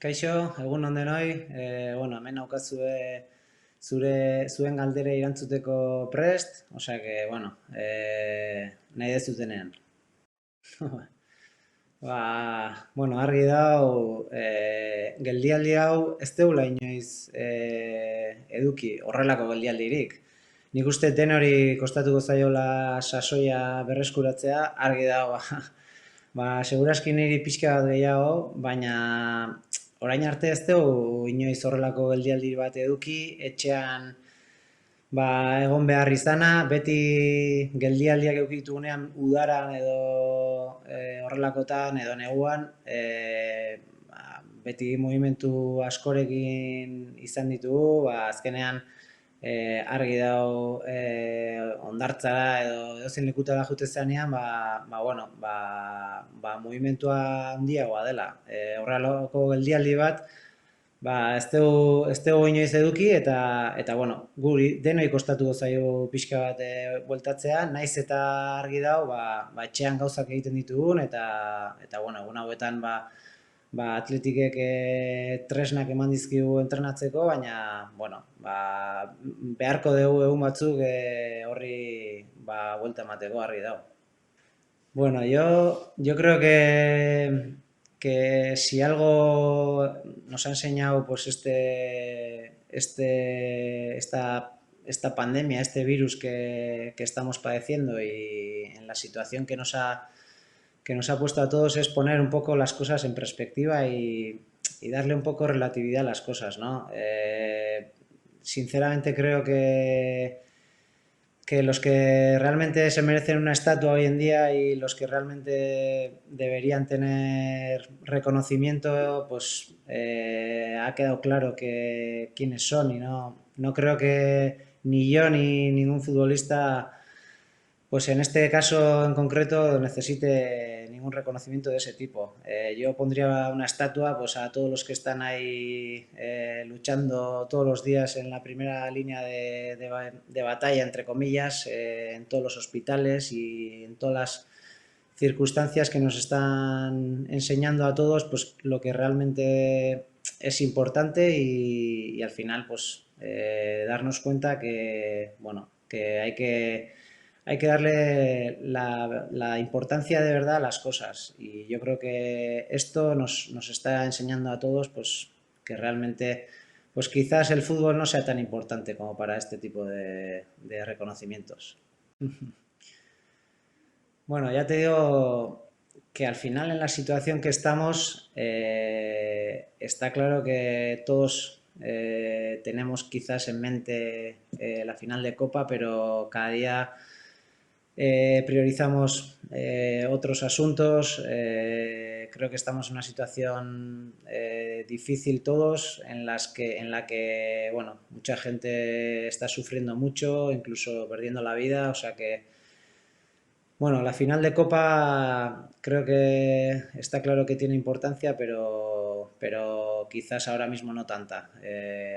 Kaixo, egun on denoi. Hemen naukazue zuen galdera erantzuteko prest, osea que, nahi dezutenean. Argi dau, geldialdi hau ez deula inoiz eduki horrelako geldialdirik. Nik uste denori kostatuko zaiola sasoia berreskuratzea, argi dago, seguraski niri pixka bat gehiago, baina orain arte ez dugu inoiz horrelako geldialdi bat eduki, etxean egon behar izana, beti geldialdiak eukitugunean udaran edo horrelakotan edo neguan, beti movimentu askorekin izan ditugu, azkenean argi dago hondartzara edo edozein lekutara jute zenean, movimentua handiagoa dela. Horrelako geldialdi bat, ez dugu inoiz eduki guri denoi kostatuko zaio pixka bat bueltatzea, naiz eta argi dago, etxean gauzak egiten ditugun egun hauetan atletikek tresnak eman dizkigu entrenatzeko, beharko dugu egun batzuk horri buelta emateko argi dago. Bueno, yo creo que si algo nos ha enseñado pues esta pandemia, este virus que estamos padeciendo y en la situación que nos ha puesto a todos es poner un poco las cosas en perspectiva y darle un poco relatividad a las cosas, ¿no? Sinceramente creo que los que realmente se merecen una estatua hoy en día y los que realmente deberían tener reconocimiento, pues ha quedado claro quiénes son y no creo que ni yo ni ningún futbolista, pues en este caso en concreto, necesite ningún reconocimiento de ese tipo. Yo pondría una estatua pues a todos los que están ahí luchando todos los días en la primera línea de batalla, entre comillas, en todos los hospitales y en todas las circunstancias que nos están enseñando a todos pues lo que realmente es importante y al final pues darnos cuenta que hay que darle la importancia de verdad a las cosas y yo creo que esto nos está enseñando a todos pues que realmente pues quizás el fútbol no sea tan importante como para este tipo de reconocimientos. Bueno, ya te digo que al final en la situación que estamos está claro que todos tenemos quizás en mente la final de Copa, pero cada día priorizamos otros asuntos. Creo que estamos en una situación difícil todos, en la que mucha gente está sufriendo mucho, incluso perdiendo la vida. O sea que, la final de Copa creo que está claro que tiene importancia, pero quizás ahora mismo no tanta.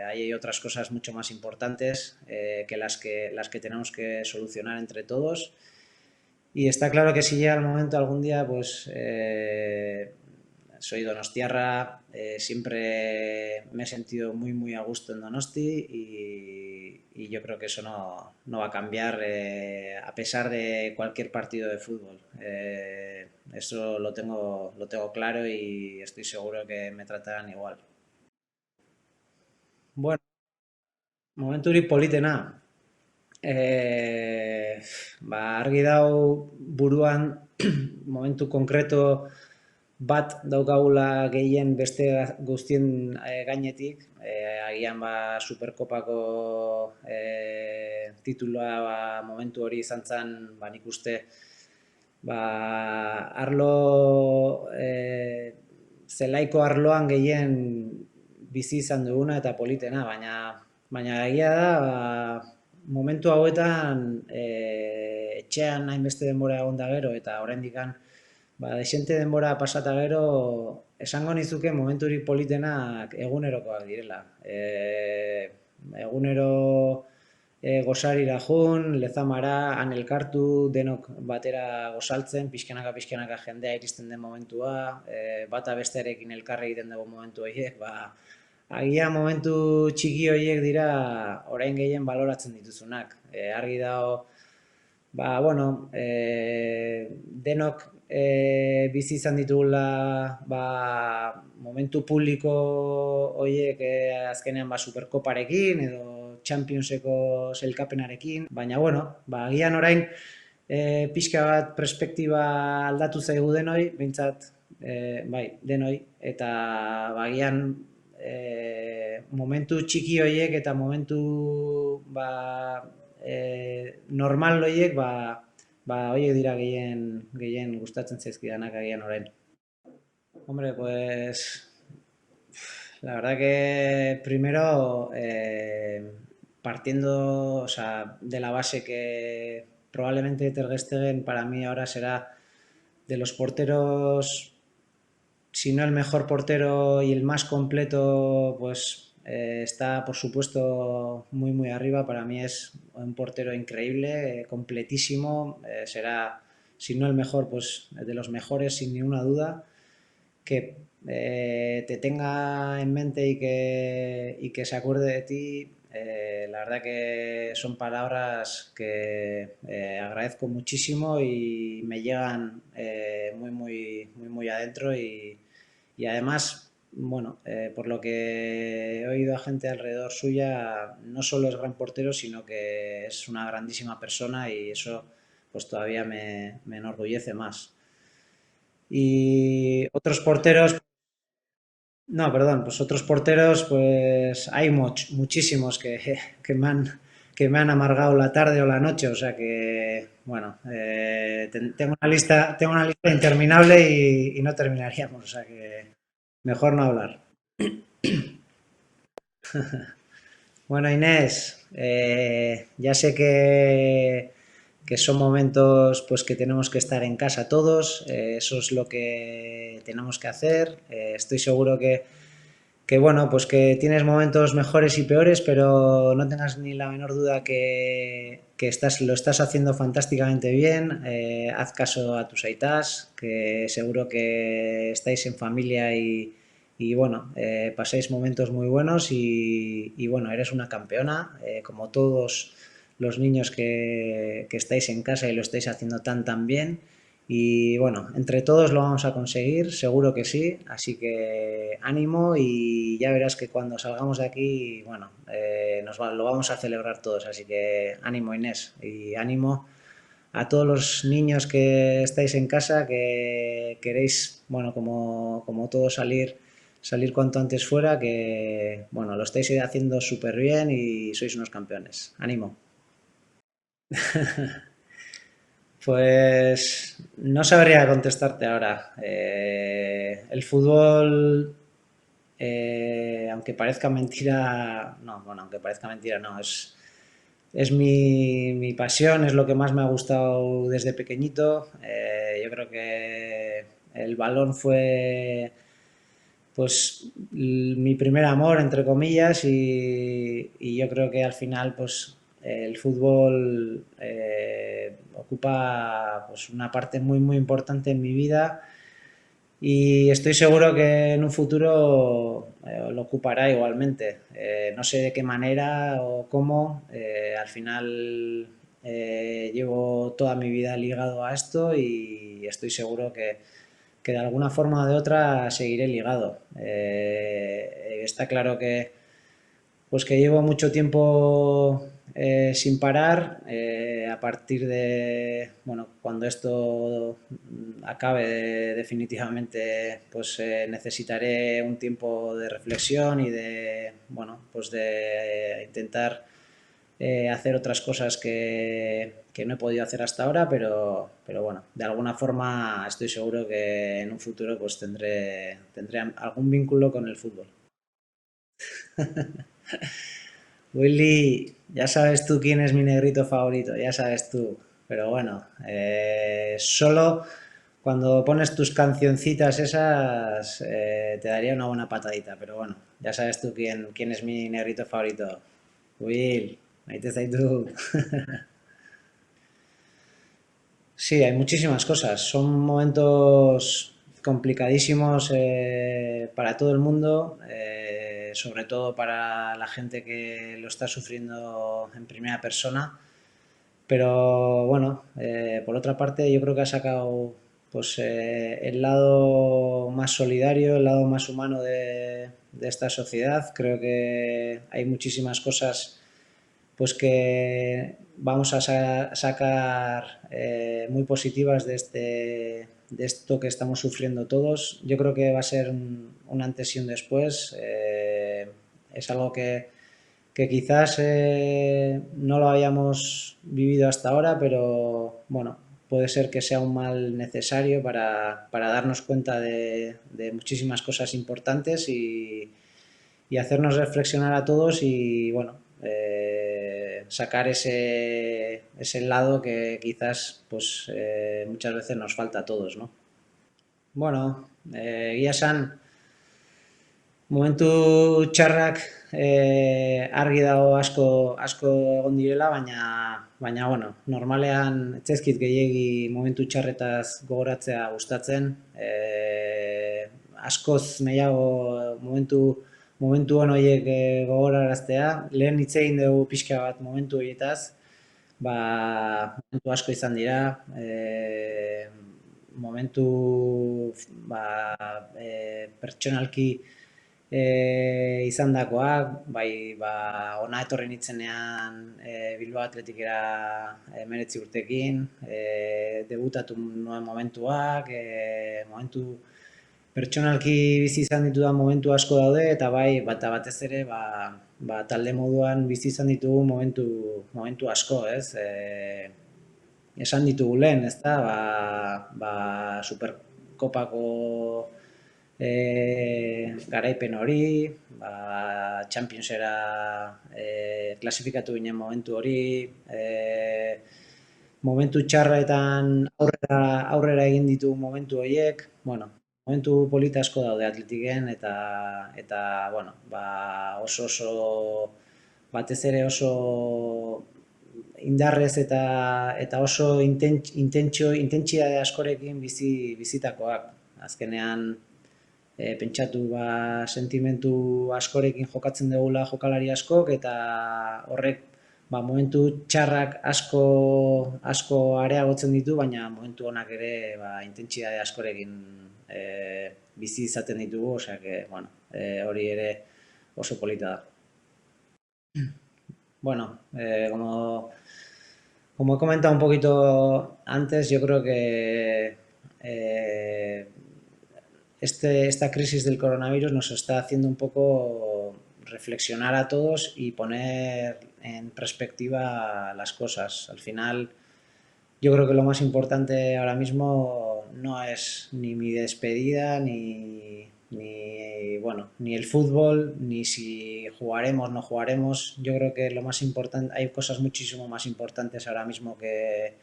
Hay otras cosas mucho más importantes que las que tenemos que solucionar entre todos. Y está claro que si llega el momento algún día, pues soy donostiarra, siempre me he sentido muy muy a gusto en Donosti y yo creo que eso no va a cambiar a pesar de cualquier partido de fútbol. Eso lo tengo claro y estoy seguro que me tratarán igual. Bueno, momenturik politena. Argi dau buruan momentu konkreto bat daukagula gehien beste guztien gainetik, agian Superkopako titulua momentu hori izan zen, nik uste arlo zelaiko arloan gehien bizi izan duguna eta politena, baina egia da momentu hauetan etxean hainbeste denbora egon da gero eta oraindik desente denbora pasata gero esango nizuke momenturik politenak egunerokoak direla. Egunero gozarira jun, lezamara, han elkartu, denok batera gozaltzen, pixkanaka jendea iristen den momentua, bata bestearekin elkarre egiten dugu momentu horiek, agia momentu txiki horiek dira orain gehien baloratzen dituzunak. Argi dago, bueno, denok bizi izan ditugula momentu publiko horiek azkenean Superkoparekin edo Championseko sailkapenarekin, baina bueno, agian orain pixka bat perspektiba aldatu zaigu denoi, behintzat bai, denoi, eta agian momentu txiki horiek eta momentu normal horiek horiek dira gehien gustatzen zaizkidanak agian orain. Hombre, pues la verdad que primero partiendo, o sea, de la base que probablemente Ter Stegen para mí ahora será de los porteros, si no el mejor portero y el más completo, pues está por supuesto muy arriba. Para mí es un portero increíble, completísimo, será, si no el mejor, pues de los mejores sin ninguna duda. Que te tenga en mente y que se acuerde de ti, la verdad que son palabras que agradezco muchísimo y me llegan muy adentro y además, bueno, por lo que he oído a gente alrededor suya, no solo es gran portero, sino que es una grandísima persona y eso pues todavía me enorgullece más. Y otros porteros, no, perdón, pues otros porteros, pues hay muchísimos que me han amargado la tarde o la noche, o sea que, bueno, tengo una lista interminable y no terminaríamos, o sea que mejor no hablar. Bueno, Inés, ya sé que son momentos pues que tenemos que estar en casa todos, eso es lo que tenemos que hacer. Estoy seguro que bueno, pues que tienes momentos mejores y peores, pero no tengas ni la menor duda que lo estás haciendo fantásticamente bien. Haz caso a tus aitás, que seguro que estáis en familia y bueno, pasáis momentos muy buenos y bueno, eres una campeona, como todos los niños que estáis en casa y lo estáis haciendo tan bien. Y bueno, entre todos lo vamos a conseguir, seguro que sí, así que ánimo y ya verás que cuando salgamos de aquí, bueno, lo vamos a celebrar todos, así que ánimo Inés y ánimo a todos los niños que estáis en casa, que queréis, bueno, como todos salir cuanto antes fuera, que bueno, lo estáis haciendo súper bien y sois unos campeones. Ánimo. Pues no sabría contestarte ahora. El fútbol, aunque parezca mentira, no, bueno, aunque parezca mentira, no, es mi pasión, es lo que más me ha gustado desde pequeñito. Yo creo que el balón fue pues mi primer amor, entre comillas, y yo creo que al final pues el fútbol ocupa pues, una parte muy importante en mi vida y estoy seguro que en un futuro lo ocupará igualmente. No sé de qué manera o cómo, al final llevo toda mi vida ligado a esto y estoy seguro que de alguna forma o de otra seguiré ligado. Está claro pues que llevo mucho tiempo sin parar. A partir de, bueno, cuando esto acabe definitivamente, pues necesitaré un tiempo de reflexión y de, bueno, pues de intentar hacer otras cosas que no he podido hacer hasta ahora, pero bueno, de alguna forma estoy seguro que en un futuro pues tendré algún vínculo con el fútbol. Willy, ya sabes tú quién es mi negrito favorito, ya sabes tú. Pero bueno, solo cuando pones tus cancioncitas esas te daría una buena patadita. Pero bueno, ya sabes tú quién es mi negrito favorito. Will. maite zaitu. Sí, hay muchísimas cosas. Son momentos complicadísimos para todo el mundo, sobre todo para la gente que lo está sufriendo en primera persona. Pero bueno, por otra parte, yo creo que ha sacado pues el lado más solidario, el lado más humano de esta sociedad. Creo que hay muchísimas cosas pues que vamos a sacar muy positivas de esto que estamos sufriendo todos. Yo creo que va a ser un antes y un después. Es algo que quizás no lo habíamos vivido hasta ahora, pero bueno, puede ser que sea un mal necesario para darnos cuenta de muchísimas cosas importantes y hacernos reflexionar a todos y bueno, sacar ese lado que quizás pues muchas veces nos falta a todos, ¿no? Bueno, egia esan, momentu txarrak argi dago asko egon direla, baina bueno, normalean ez zaizkit gehiegi momentu txarretaz gogoratzea gustatzen. Askoz gehiago momentu on horiek gogoraraztea. Lehen hitz egin dugu pixka bat momentu horietaz, ba, momentu asko izan dira, momentu ba, pertsonalki izandakoak, bai ba, ona etorri nitzenean Bilbao Atletikera 19 urtekin, debutatu nuen momentuak, momentu pertsonalki bizi izan ditudan momentu asko daude eta bai bata batez ere talde moduan bizi izan ditugu momentu asko, ez? Esan ditugu lehen, ezta? Superkopako garaipen hori, Championsera klasifikatu ginen momentu hori, momentu txarretan aurrera egin ditugu momentu horiek, bueno, momentu polita asko daude Atletiken eta bueno, oso batez ere oso indarrez eta oso intentsitate askorekin bizitakoak. Azkenean pentsatu sentimentu askorekin jokatzen dugula jokalari askok eta horrek momentu txarrak asko areagotzen ditu, baina momentu onak ere intentsitate askorekin bizi izaten ditugu, osea que bueno, hori ere oso polita da. Bueno, como he comentado un poquito antes, yo creo que esta crisis del coronavirus nos está haciendo un poco reflexionar a todos y poner en perspectiva las cosas. Al final, yo creo que lo más importante ahora mismo no es ni mi despedida, ni el fútbol, ni si jugaremos o no jugaremos. Yo creo que lo más importante, hay cosas muchísimo más importantes ahora mismo que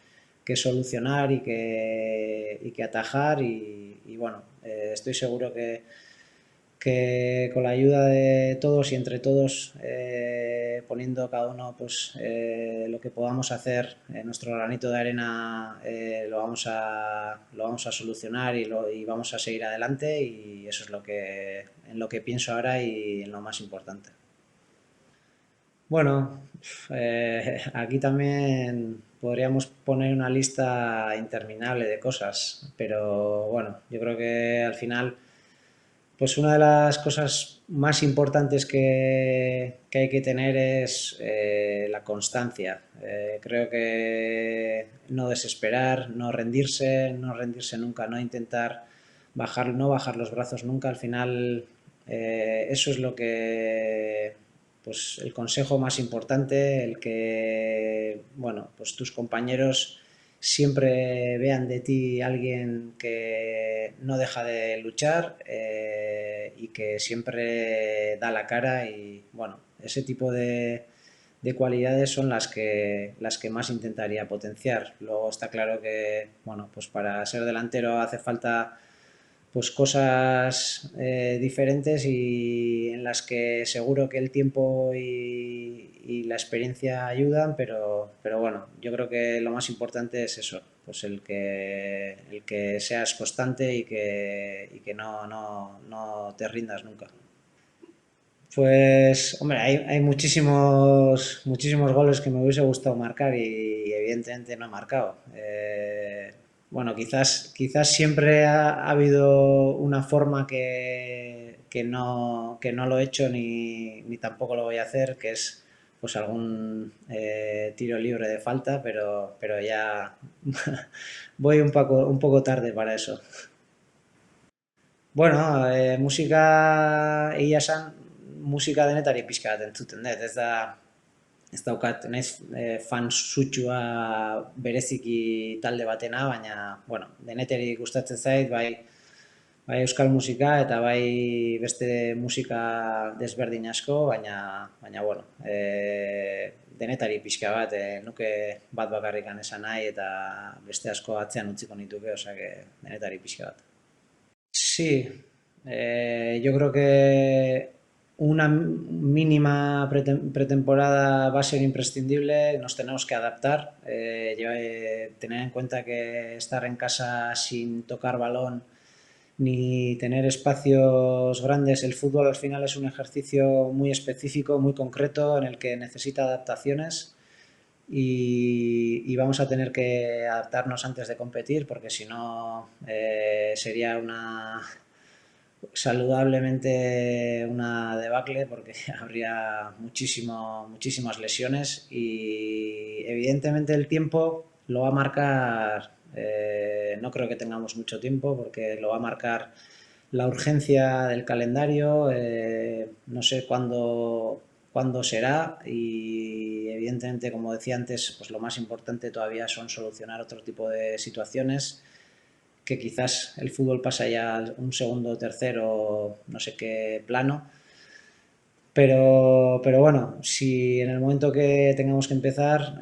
solucionar y que atajar y bueno, estoy seguro que con la ayuda de todos y entre todos, poniendo cada uno pues, lo que podamos hacer, nuestro granito de arena, lo vamos a solucionar y vamos a seguir adelante y eso es en lo que pienso ahora y en lo más importante. Bueno, aquí también podríamos poner una lista interminable de cosas, pero bueno, yo creo que al final pues una de las cosas más importantes que hay que tener es la constancia. Creo que no desesperar, no rendirse nunca, no intentar no bajar los brazos nunca. Al final, eso es lo que, pues el consejo más importante, el que, bueno, pues tus compañeros siempre vean de ti alguien que no deja de luchar y que siempre da la cara y bueno, ese tipo de cualidades son las que más intentaría potenciar. Luego está claro que, bueno, pues para ser delantero hace falta pues cosas diferentes y en las que seguro que el tiempo y la experiencia ayudan, pero bueno, yo creo que lo más importante es eso, pues el que seas constante y que no te rindas nunca. Pues, hombre, hay muchísimos goles que me hubiese gustado marcar y evidentemente no he marcado. Bueno, quizás siempre ha habido una forma que no lo he hecho ni tampoco lo voy a hacer, que es pues algún tiro libre de falta, pero ya voy un poco tarde para eso. Bueno, musika egia esan, musika denetari pixka bat entzuten dut, ez daukat, naiz fan sutsua bereziki talde batena, baina, bueno, denetari gustatzen zait, bai euskal musika eta bai beste musika desberdin asko, baina bueno, denetari pixka bat, nuke bat bakarrikan esan nahi eta beste asko atzean utziko nituke, osea, denetari pixka bat. Sí, yo creo que una mínima pretemporada va a ser imprescindible, nos tenemos que adaptar, tener en cuenta que estar en casa sin tocar balón ni tener espacios grandes, el fútbol al final es un ejercicio muy específico, muy concreto, en el que necesita adaptaciones y vamos a tener que adaptarnos antes de competir porque si no sería saludablemente una debacle porque habría muchísimas lesiones y evidentemente el tiempo lo va a marcar, no creo que tengamos mucho tiempo porque lo va a marcar la urgencia del calendario, no sé cuándo será y evidentemente, como decía antes, pues lo más importante todavía son solucionar otro tipo de situaciones que quizás el fútbol pasa ya a un segundo o tercero, no sé qué plano. Pero bueno, si en el momento que tengamos que empezar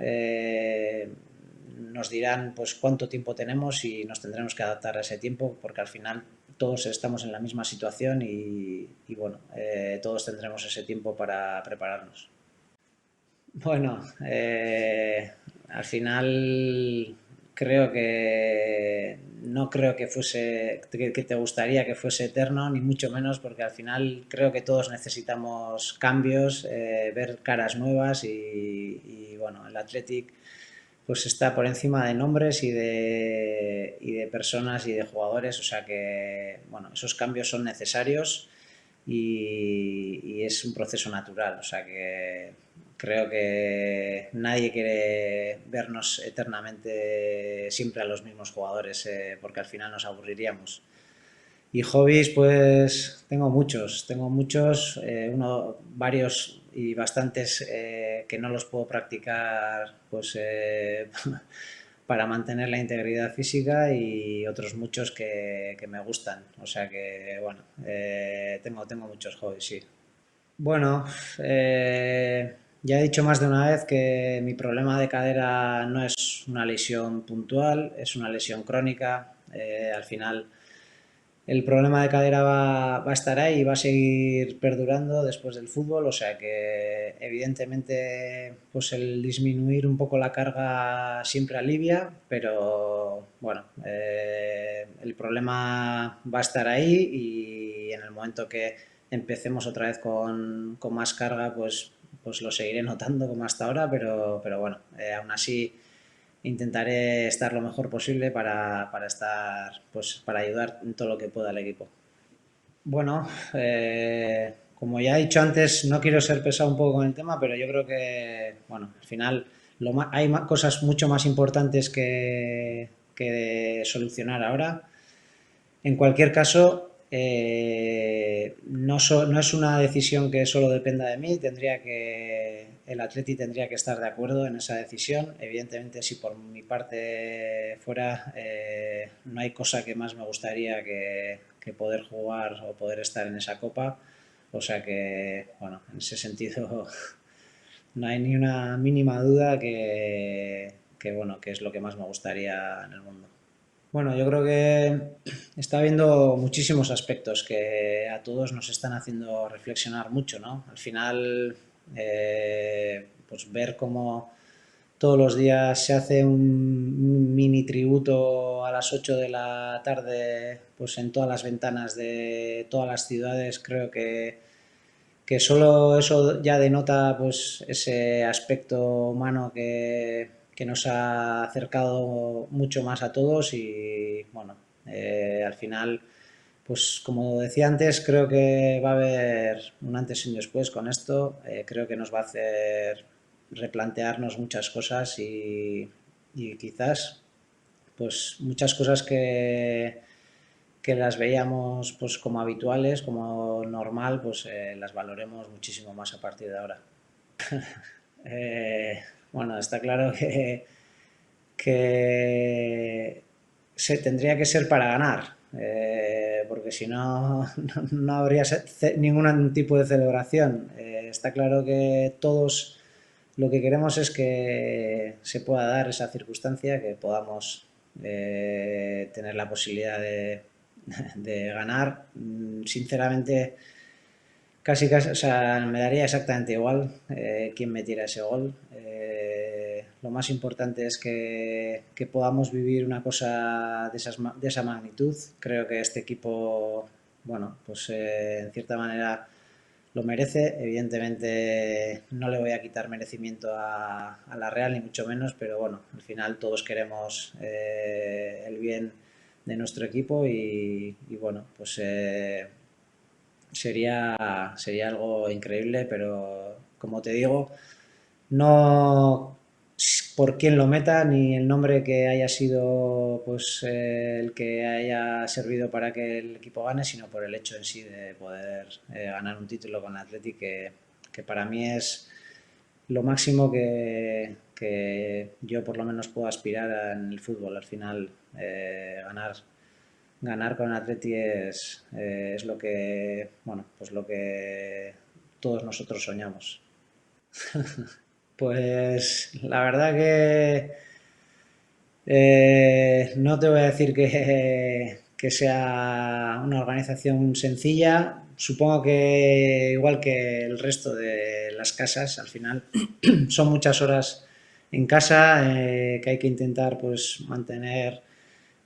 nos dirán pues cuánto tiempo tenemos y nos tendremos que adaptar a ese tiempo porque al final todos estamos en la misma situación y bueno, todos tendremos ese tiempo para prepararnos. Bueno, al final creo que no creo que fuese que te gustaría que fuese eterno, ni mucho menos, porque al final creo que todos necesitamos cambios, ver caras nuevas bueno, el Athletic pues está por encima de nombres y de personas y de jugadores, o sea que bueno, esos cambios son necesarios y es un proceso natural, o sea que creo que nadie quiere vernos eternamente siempre a los mismos jugadores porque al final nos aburriríamos. Y hobbies, pues tengo muchos, varios y bastantes que no los puedo practicar pues para mantener la integridad física y otros muchos que me gustan. O sea que, bueno, tengo muchos hobbies, sí. Bueno, ya he dicho más de una vez que mi problema de cadera no es una lesión puntual, es una lesión crónica. Al final el problema de cadera va a estar ahí y va a seguir perdurando después del fútbol, o sea que evidentemente pues el disminuir un poco la carga siempre alivia, pero bueno, el problema va a estar ahí y en el momento que empecemos otra vez con más carga, pues lo seguiré notando como hasta ahora, pero bueno, aún así intentaré estar lo mejor posible estar, pues, para ayudar en todo lo que pueda al equipo. Bueno, como ya he dicho antes, no quiero ser pesado un poco con el tema, pero yo creo que, bueno, al final hay cosas mucho más importantes que solucionar ahora. En cualquier caso, no es una decisión que solo dependa de mí, el Atleti tendría que estar de acuerdo en esa decisión. Evidentemente, si por mi parte fuera, no hay cosa que más me gustaría que poder jugar o poder estar en esa copa. O sea que, bueno, en ese sentido no hay ni una mínima duda bueno, que es lo que más me gustaría en el mundo. Bueno, yo creo que está habiendo muchísimos aspectos que a todos nos están haciendo reflexionar mucho, ¿no? Al final, pues ver cómo todos los días se hace un mini tributo a las 8 de la tarde, pues en todas las ventanas de todas las ciudades, creo que solo eso ya denota pues ese aspecto humano que nos ha acercado mucho más a todos y bueno, al final, pues como decía antes, creo que va a haber un antes y un después con esto. Creo que nos va a hacer replantearnos muchas cosas y quizás pues muchas cosas que las veíamos pues como habituales, como normal, pues las valoremos muchísimo más a partir de ahora. Eh, bueno, está claro que se tendría que ser para ganar, porque si no, no habría ningún tipo de celebración. Está claro que todos lo que queremos es que se pueda dar esa circunstancia, que podamos tener la posibilidad de ganar. Sinceramente, casi, o sea, me daría exactamente igual quién metiera ese gol. Lo más importante es que podamos vivir una cosa de esa magnitud. Creo que este equipo, bueno, pues en cierta manera lo merece. Evidentemente no le voy a quitar merecimiento a la Real, ni mucho menos, pero bueno, al final todos queremos el bien de nuestro equipo y bueno, pues sería algo increíble, pero como te digo, no por quién lo meta ni el nombre que haya sido pues el que haya servido para que el equipo gane, sino por el hecho en sí de poder ganar un título con el Athletic que para mí es lo máximo que yo por lo menos puedo aspirar en el fútbol. Al final ganar con el Atleti es lo que, bueno, pues lo que todos nosotros soñamos. Pues la verdad que no te voy a decir que sea una organización sencilla. Supongo que igual que el resto de las casas, al final son muchas horas en casa que hay que intentar pues mantener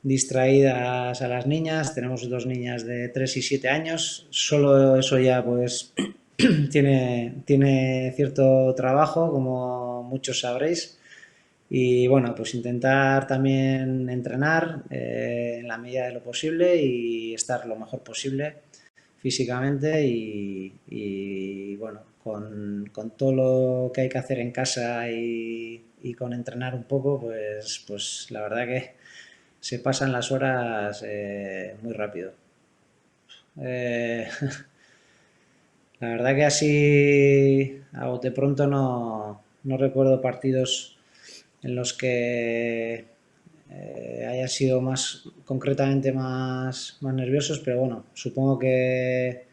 distraídas a las niñas. Tenemos dos niñas de 3 y 7 años. Solo eso ya pues tiene cierto trabajo, como muchos sabréis. Y bueno, pues intentar también entrenar en la medida de lo posible y estar lo mejor posible físicamente bueno, con todo lo que hay que hacer en casa y con entrenar un poco, pues la verdad que se pasan las horas muy rápido. Eh, la verdad que así a bote pronto no recuerdo partidos en los que hayan sido más concretamente más nerviosos, pero bueno, supongo que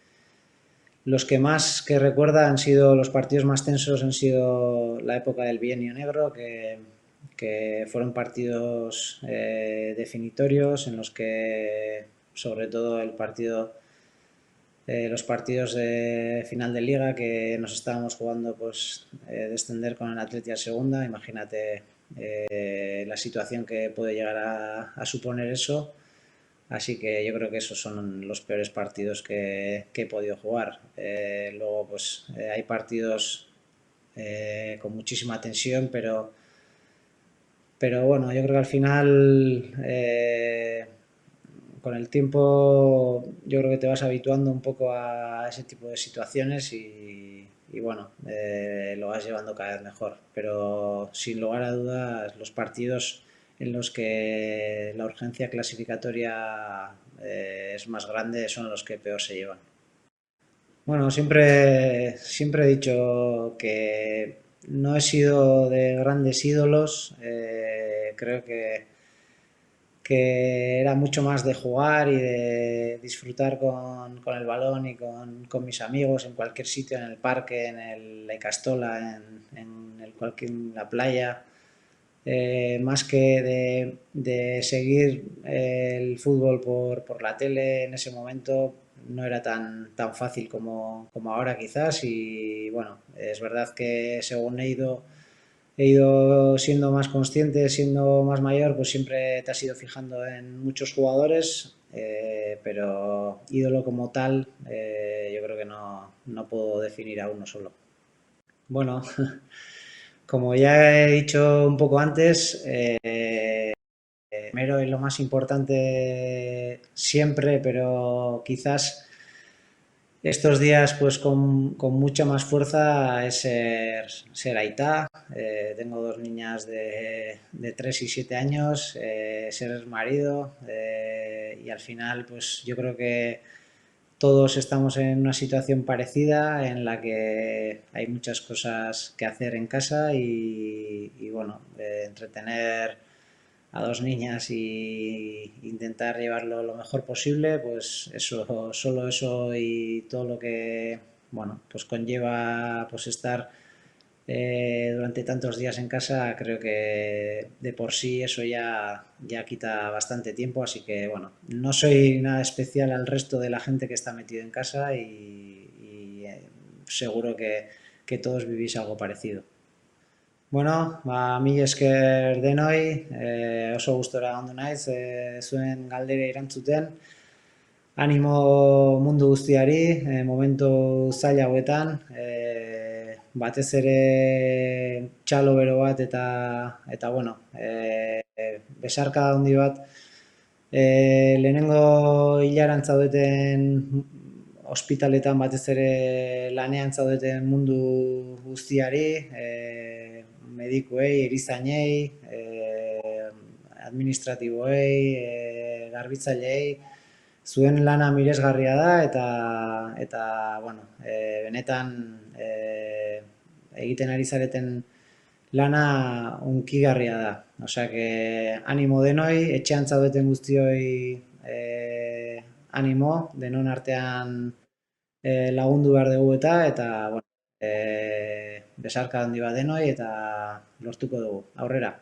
los que más que recuerda han sido los partidos más tensos, han sido la época del Bienio Negro, que fueron partidos definitorios en los que sobre todo los partidos de final de liga que nos estábamos jugando pues descender con el Atleti a segunda, imagínate la situación que puede llegar a suponer eso. Así que yo creo que esos son los peores partidos que he podido jugar. Luego, pues hay partidos con muchísima tensión, pero bueno, yo creo que al final, con el tiempo, yo creo que te vas habituando un poco a ese tipo de situaciones y bueno, lo vas llevando cada vez mejor. Pero sin lugar a dudas, los partidos en los que la urgencia clasificatoria es más grande son los que peor se llevan. Bueno, siempre he dicho que no he sido de grandes ídolos. Creo que era mucho más de jugar y de disfrutar con el balón y con mis amigos en cualquier sitio, en el parque, en la Icastola, en la playa. más que de seguir el fútbol por la tele en ese momento, no era tan fácil como ahora quizás. Y bueno, es verdad que según he ido siendo más consciente, siendo más mayor, pues siempre te has ido fijando en muchos jugadores, pero ídolo como tal, yo creo que no puedo definir a uno solo. Bueno, como ya he dicho un poco antes, primero y lo más importante siempre, pero quizás estos días pues con mucha más fuerza es ser aitá. Tengo dos niñas de 3 y 7 años, ser marido, y al final pues yo creo que todos estamos en una situación parecida en la que hay muchas cosas que hacer en casa y bueno, entretener a dos niñas y intentar llevarlo lo mejor posible, pues eso, solo eso y todo lo que, bueno, pues conlleva pues estar durante tantos días en casa, creo que de por sí eso ya quita bastante tiempo, así que bueno, no soy nada especial al resto de la gente que está metido en casa y seguro que todos vivís algo parecido. Bueno, mila esker denoi, oso gustora ondo naiz, zuen galdera erantzuten. Animo mundu guztiari, momentu zaila hauetan, batez ere txalo bero bat eta bueno, besarka handi bat, lehenengo hilaran zaudeten ospitaletan batez ere lanean zaudeten mundu guztiari, medikuei, erizainei, administratiboei, garbitzaileei, zuen lana miresgarria da eta bueno, benetan egiten ari zareten lana hunkigarria da. Osea que animo denoi, etxean zaudeten guztioi animo, denon artean lagundu behar dugu eta bueno, besarka handi bat denoi eta lortuko dugu. Aurrera.